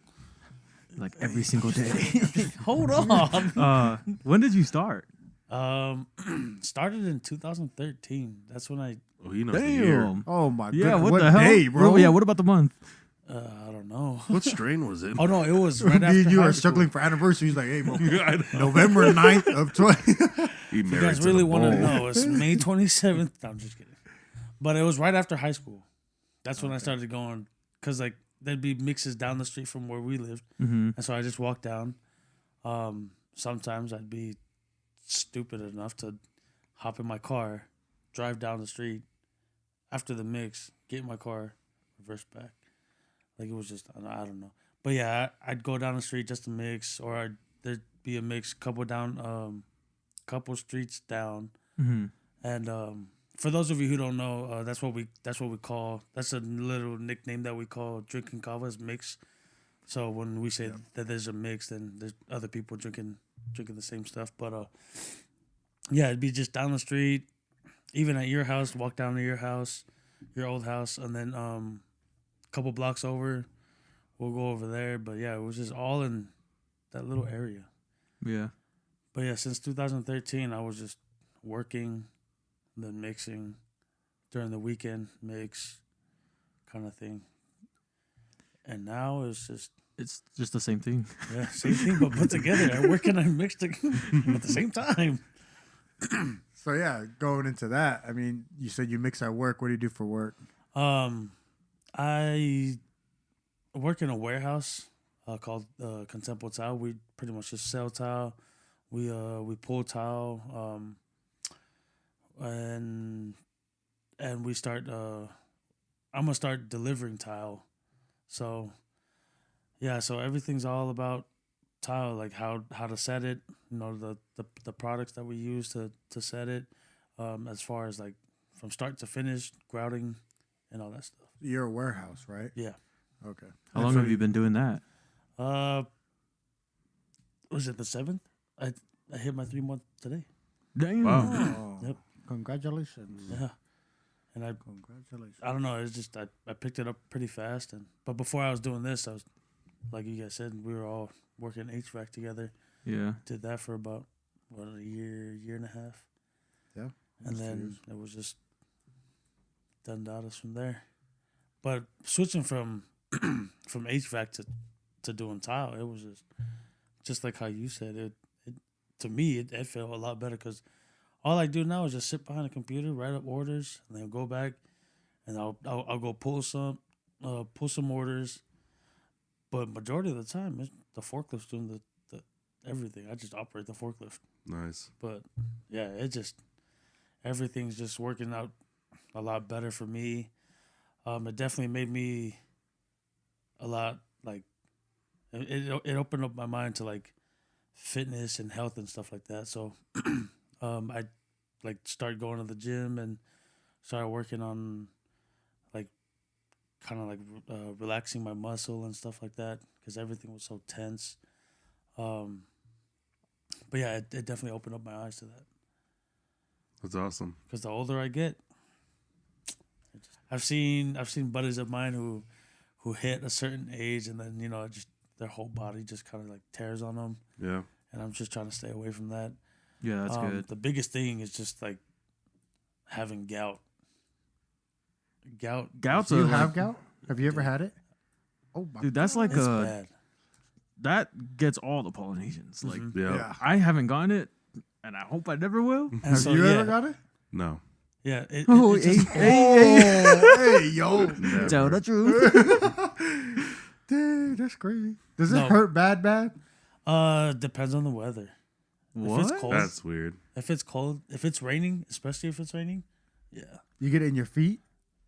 like every single day. Hold on. When did you start? Started in 2013. That's when I Oh, he knows the year. Damn. Oh my Yeah, god. what the hell? day, bro? Yeah, what about the month? I don't know. What strain was it? Oh no, it was right Me after and you high are school. struggling for anniversaries. Like, hey, bro, I know. November 9th of 20. He You married guys to really the want to bowl. know? It's May 27th. No, I'm just kidding. But it was right after high school. That's when I started going, because like there'd be mixes down the street from where we lived, Mm-hmm. and so I just walked down. Sometimes I'd be stupid enough to hop in my car, drive down the street after the mix, get in my car, reverse back. Like it was just I don't know. But yeah, I'd go down the street just to mix, or there'd be a mix couple couple streets down. Mm-hmm. And for those of you who don't know, that's what we call, that's a little nickname that we call drinking kava is mix. So when we say that there's a mix, then there's other people drinking the same stuff. But yeah, it'd be just down the street, even at your house, walk down to your house, your old house, and then a couple blocks over, we'll go over there. But yeah, it was just all in that little area. Yeah. But yeah, since 2013, I was just working, then mixing during the weekend, mix kind of thing. And now It's just the same thing. yeah, same thing, but put together. I work and I mix at the same time. So yeah, going into that, I mean, you said you mix at work. What do you do for work? I work in a warehouse called Contempo Tile. We pretty much just sell tile. We pull tile, and we start. I'm gonna start delivering tile. So yeah, so everything's all about tile, like how to set it. You know, the products that we use to set it. As far as like from start to finish, grouting, and all that stuff. You're a warehouse, right? Yeah. Okay. How long have you been doing that? Was it the 7th? I hit my 3-month today. Damn. Wow. Oh, Yep. Congratulations. Yeah. And Congratulations. I don't know, it's just I picked it up pretty fast, but before I was doing this, I was, like you guys said, we were all working HVAC together. Yeah. Did that for about a year and a half. Yeah. And almost 2 then years. it was just done from there. But switching from from HVAC to doing tile, it was just like how you said it. To me, it felt a lot better because all I do now is just sit behind a computer, write up orders, and then go back, and I'll go pull some orders. But majority of the time, the forklift's doing the everything. I just operate the forklift. Nice. But yeah, everything's just working out a lot better for me. It definitely made me a lot like it opened up my mind to like fitness and health and stuff like that. So I like started going to the gym and started working on like kind of like relaxing my muscle and stuff like that because everything was so tense. But yeah, it definitely opened up my eyes to that. That's awesome. Because the older I get, I've seen buddies of mine who hit a certain age and then just their whole body just kind of like tears on them, Yeah. and I'm just trying to stay away from that. Yeah, that's good. The biggest thing is just like having gout. Gout's Do you a, have like, gout? Have you ever had it? Oh my dude, that's like It's a bad. that gets all the Polynesians. Like Mhm. Yeah. Yeah. I haven't gotten it, and I hope I never will. And Have so, you yeah, ever got it? No. Yeah. Oh, it's just- Hey, yo. Never. Tell the truth. Dude, that's crazy. Does it No. hurt bad? Depends on the weather. What? If it's cold, That's weird. if it's raining, especially if it's raining, yeah, You get it in your feet?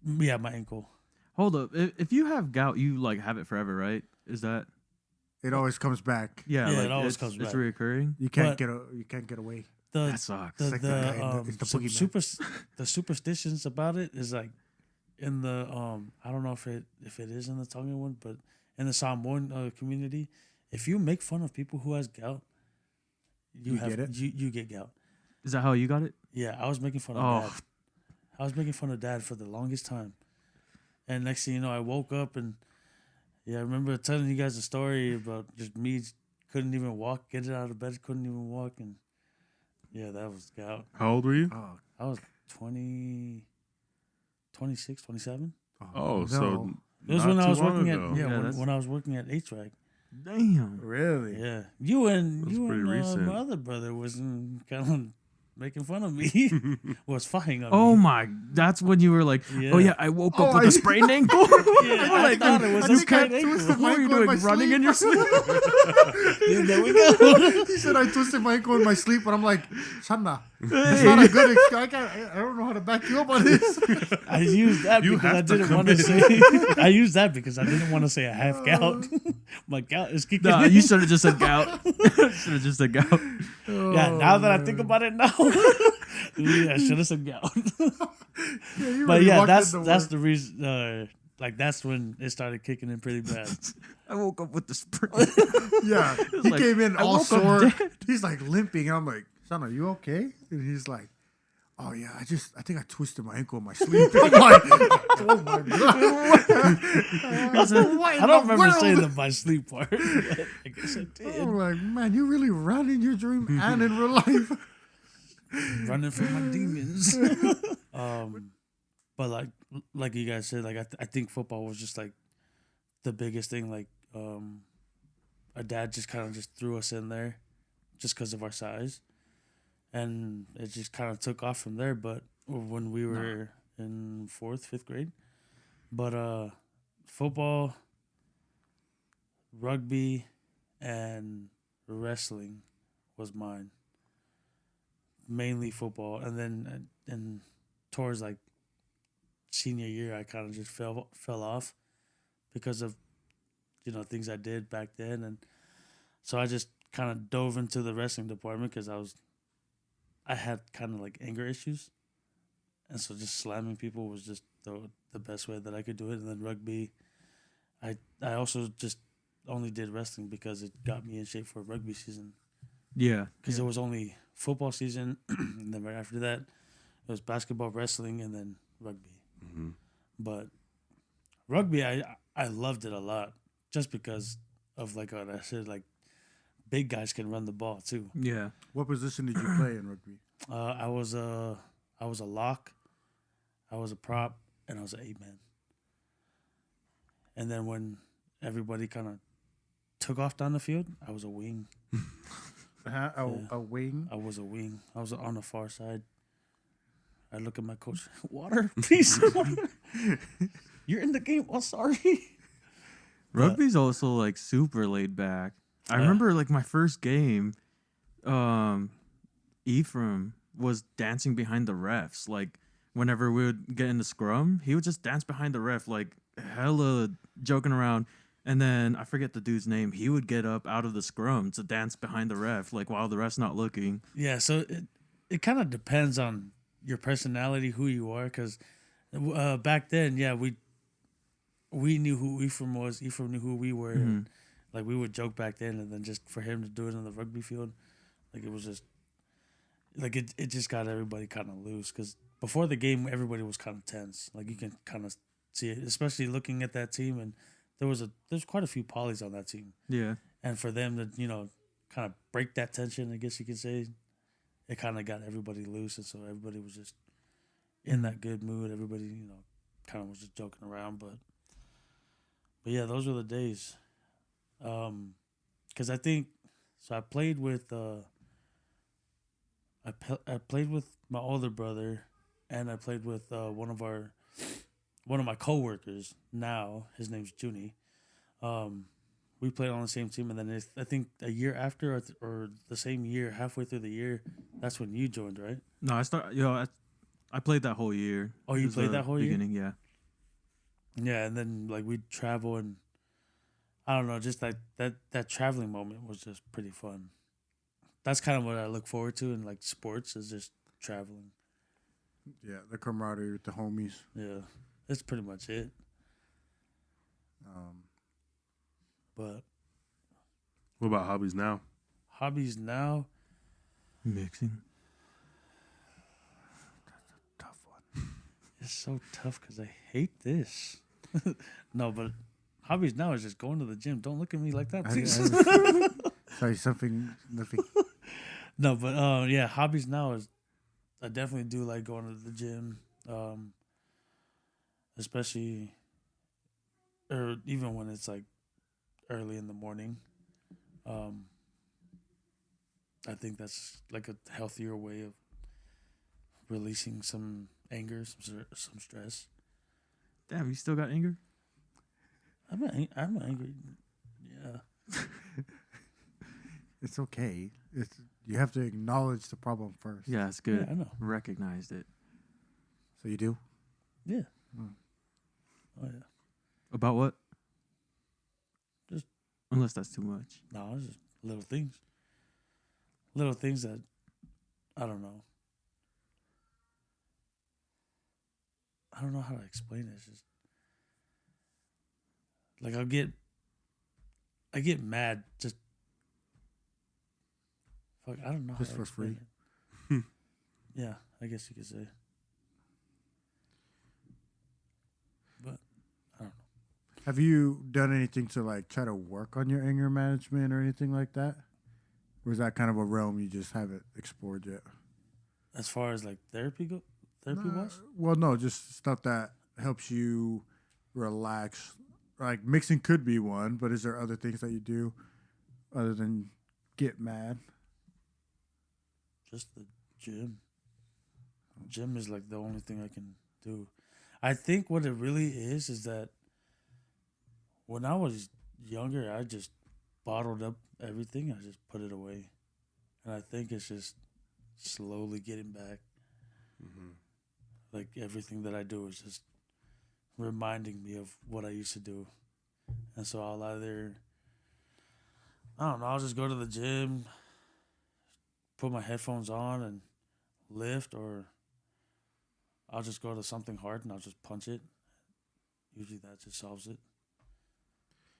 yeah, my ankle. Hold up. If you have gout, you like have it forever, right? Is that It always comes back. yeah? Yeah, like, it always it's, comes it's back. reoccurring. You can't get away. That sucks. The It's like the guy in the- it's the boogeyman. the superstitions about it is like in the I don't know if it is in the Tongan one, but in the Samoan community, if you make fun of people who has gout, You get it? You get gout. Is that how you got it? Yeah, I was making fun of Oh. Dad. I was making fun of Dad for the longest time, and next thing you know, I woke up and I remember telling you guys a story about just me couldn't even walk, get it out of bed, couldn't even walk, and yeah, that was gout. How old were you? Oh, I was 20. 26, 27. Oh, so It was not when I too was long working ago. at Yeah, when, that's- when I was working at HVAC. Damn. Really? Yeah, you and That's pretty recent. my other brother was kind of making fun of me. Was fighting on Oh me. my! That's when you were like, Yeah. "Oh yeah, I woke up Oh, with I- a sprained ankle." Yeah, We're I like, thought it was I a think I sprained twisted ankle. my what were you ankle in doing? my Running sleep. in your sleep? Yeah, there we go. He said I twisted my ankle in my sleep, but I'm like, Shana, it's not a good excuse. I don't know how to back you up on this. I used that You because I have to didn't want to commit. say. I used that because I didn't want to say a half gout. My gout is kicking No, in. you should have just said gout. Should have just said gout. Yeah, now that I think about it now, yeah, I should have said gout. You But really yeah, walked that's into that's work. the reason. Like that's when it started kicking in pretty bad. I woke up with the sprain. Yeah, he like, came in I all woke up sore. dead. He's like limping. I'm like, son, are you okay? And he's like, oh yeah, I think I twisted my ankle in my sleep. I'm like, oh my god. What in I don't the remember world? saying the my sleep part. But I guess I did. I'm like, man, you really run in your dream and in real life. Running from my demons. But like you guys said, like I think football was just like the biggest thing. Like our dad just kind of just threw us in there, just because of our size, and it just kind of took off from there. But when we were in 4th, 5th grade, but football, rugby, and wrestling was mine. Mainly football, and then and towards like senior year, I kind of just fell off because of things I did back then, and so I just kind of dove into the wrestling department because I had kind of like anger issues, and so just slamming people was just the best way that I could do it. And then rugby, I also just only did wrestling because it got me in shape for rugby season. Yeah. Because it was only football season, and then right after that, it was basketball, wrestling, and then rugby. Mm-hmm. But rugby, I loved it a lot, just because of like what I said, like big guys can run the ball too. Yeah. What position did you play in rugby? I was a lock, I was a prop, and I was an 8-man. And then when everybody kind of took off down the field, I was a wing. A wing? I was a wing. I was on the far side. I look at my coach. Water, please. Water. You're in the game. Oh, sorry. Rugby's also like super laid back. I remember like my first game, Ephraim was dancing behind the refs. Like whenever we would get in the scrum, he would just dance behind the ref, like hella joking around. And then I forget the dude's name. He would get up out of the scrum to dance behind the ref, like while the ref's not looking. Yeah, so it kind of depends on your personality, who you are, because back then, yeah, we knew who Ephraim was. Ephraim knew who we were. And, like we would joke back then, and then just for him to do it on the rugby field, like it was just like it just got everybody kind of loose. Because before the game, everybody was kind of tense. Like you can kind of see it, especially looking at that team, and there's quite a few polys on that team. Yeah. And for them to, kind of break that tension, I guess you could say, it kind of got everybody loose. And so everybody was just in that good mood. Everybody, kind of was just joking around. But yeah, those were the days. Because I think, so I played with, I played with my older brother, and I played with one of my coworkers now. His name's Junie. We played on the same team, and then I think a year after, or the same year, halfway through the year, that's when you joined, right? No, I played that whole year. Oh, you It was played the that whole year? beginning, yeah. Yeah, and then like we'd travel, and I don't know, just like that traveling moment was just pretty fun. That's kind of what I look forward to in like sports, is just traveling. Yeah, the camaraderie with the homies. Yeah, that's pretty much it. But What about hobbies now? hobbies now, Mixing. Tough one. it's so tough because I hate this. No, but hobbies now is just going to the gym. Don't look at me like that, please. Sorry, nothing. No, but yeah, hobbies now is I definitely do like going to the gym. especially, or even when it's like early in the morning. Um, I think that's like a healthier way of releasing some anger, some stress. Damn, you still got anger? I'm angry. Yeah. It's okay. You have to acknowledge the problem first. Yeah, it's good. Yeah, I know. Recognized it. So you do? Yeah. Mm. Oh yeah. About what? Just- unless that's too much. No, it's just little things. Little things that I don't know. I don't know how to explain it. It's just like I get mad just fuck. I don't know. Just how for to explain free? it. Yeah, I guess you could say. But I don't know. Have you done anything to like try to work on your anger management or anything like that? Or is that kind of a realm you just haven't explored yet? As far as like therapy wise, Well, no, just stuff that helps you relax. Like mixing could be one, but is there other things that you do other than get mad? just the gym. Gym is like the only thing I can do. I think what it really is that when I was younger, I just bottled up everything. I just put it away, and I think it's just slowly getting back. Mm-hmm. Like everything that I do is just reminding me of what I used to do, and so I'll either I don't know. I'll just go to the gym, put my headphones on, and lift, or I'll just go to something hard and I'll just punch it. Usually that just solves it.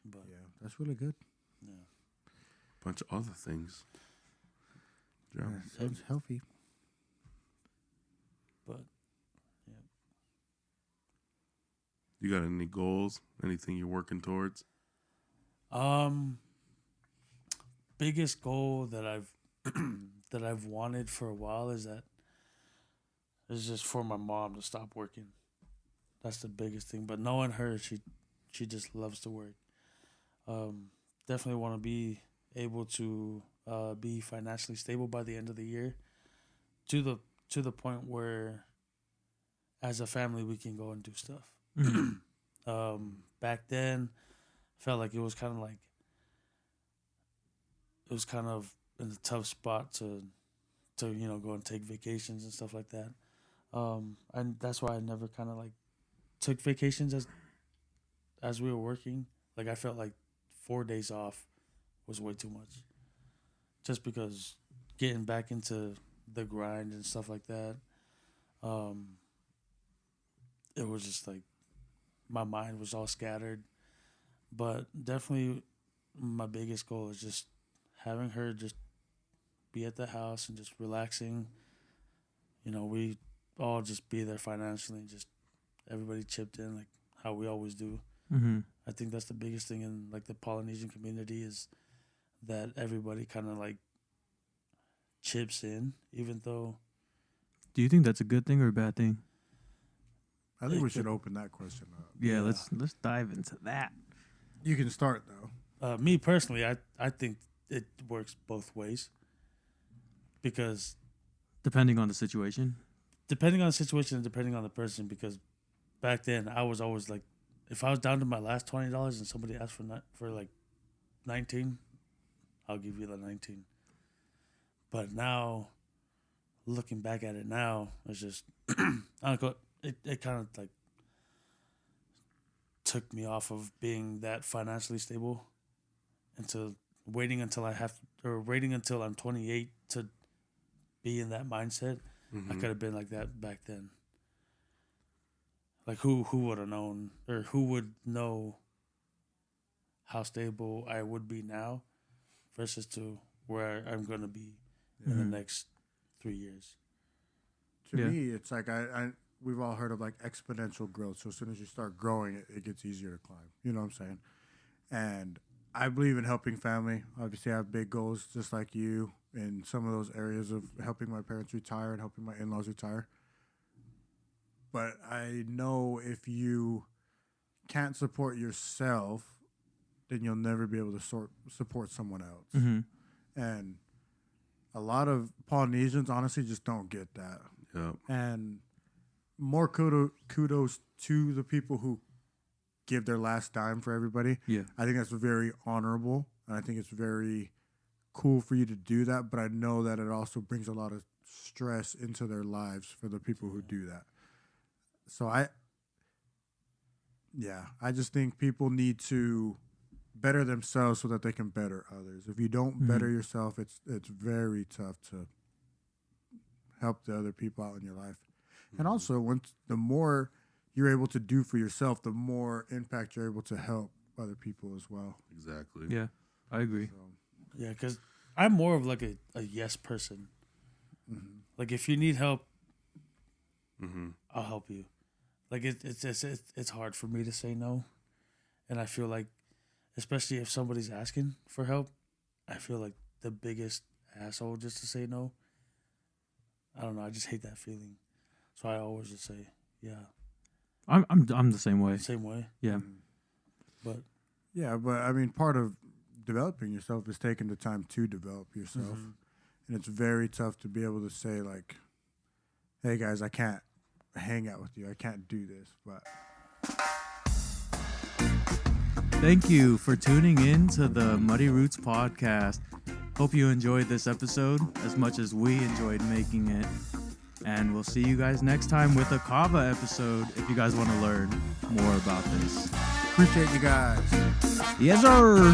But Yeah, that's really good. yeah. Bunch of other things. Yeah. Yeah, sounds healthy. But You got any goals? Anything you're working towards? biggest goal that I've that I've wanted for a while is just for my mom to stop working. That's the biggest thing. But knowing her, she just loves to work. Definitely want to be able to be financially stable by the end of the year, to the point where, as a family, we can go and do stuff. Back then, felt like it was kind of in a tough spot to go and take vacations and stuff like that. And that's why I never kind of like took vacations as we were working. Like I felt like 4 days off was way too much, just because getting back into the grind and stuff like that. It was just like my mind was all scattered. But definitely, my biggest goal is just having her just be at the house and just relaxing. We all just be there financially and just everybody chipped in like how we always do. Mm-hmm. I think that's the biggest thing in like the Polynesian community is that everybody kind of like chips in, even though. Do you think that's a good thing or a bad thing? I think we should open that question up. Yeah, Yeah. let's dive into that. You can start though. Me personally, I think it works both ways, because Depending on the situation. depending on the situation and depending on the person, because back then I was always like, if I was down to my last $20 and somebody asked for like 19, I'll give you the 19. But now, looking back at it now, it's just I don't know, it kind of like took me off of being that financially stable into waiting until I'm 28 to be in that mindset. I could have been like that back then. Like who would have known, or who would know how stable I would be now versus to where I'm going to be in the next 3 years. To Yeah. me, it's like we've all heard of like exponential growth. So as soon as you start growing, it gets easier to climb. You know what I'm saying? And I believe in helping family. Obviously, I have big goals just like you in some of those areas of helping my parents retire and helping my in-laws retire. but I know if you can't support yourself, then you'll never be able to support someone else. Mm-hmm. And a lot of Polynesians honestly just don't get that. Yep. And more kudos to the people who give their last dime for everybody. Yeah. I think that's very honorable, and I think it's very cool for you to do that. But I know that it also brings a lot of stress into their lives for the people who do that. So I just think people need to better themselves so that they can better others. If you don't better yourself, it's very tough to help the other people out in your life. And also, the more you're able to do for yourself, the more impact you're able to help other people as well. Exactly. Yeah, I agree. So, Yeah, because I'm more of like a yes person. Like if you need help, I'll help you. Like it's hard for me to say no, and I feel like, especially if somebody's asking for help, I feel like the biggest asshole just to say no. I don't know. I just hate that feeling, so I always just say yeah. I'm the same way. Same way. Yeah. But yeah, but I mean, part of developing yourself is taking the time to develop yourself. And it's very tough to be able to say, like, hey, guys, I can't hang out with you. I can't do this. But Thank you for tuning in to the Muddy Roots podcast. Hope you enjoyed this episode as much as we enjoyed making it. And we'll see you guys next time with a Kava episode if you guys want to learn more about this. appreciate you guys. Yes, sir.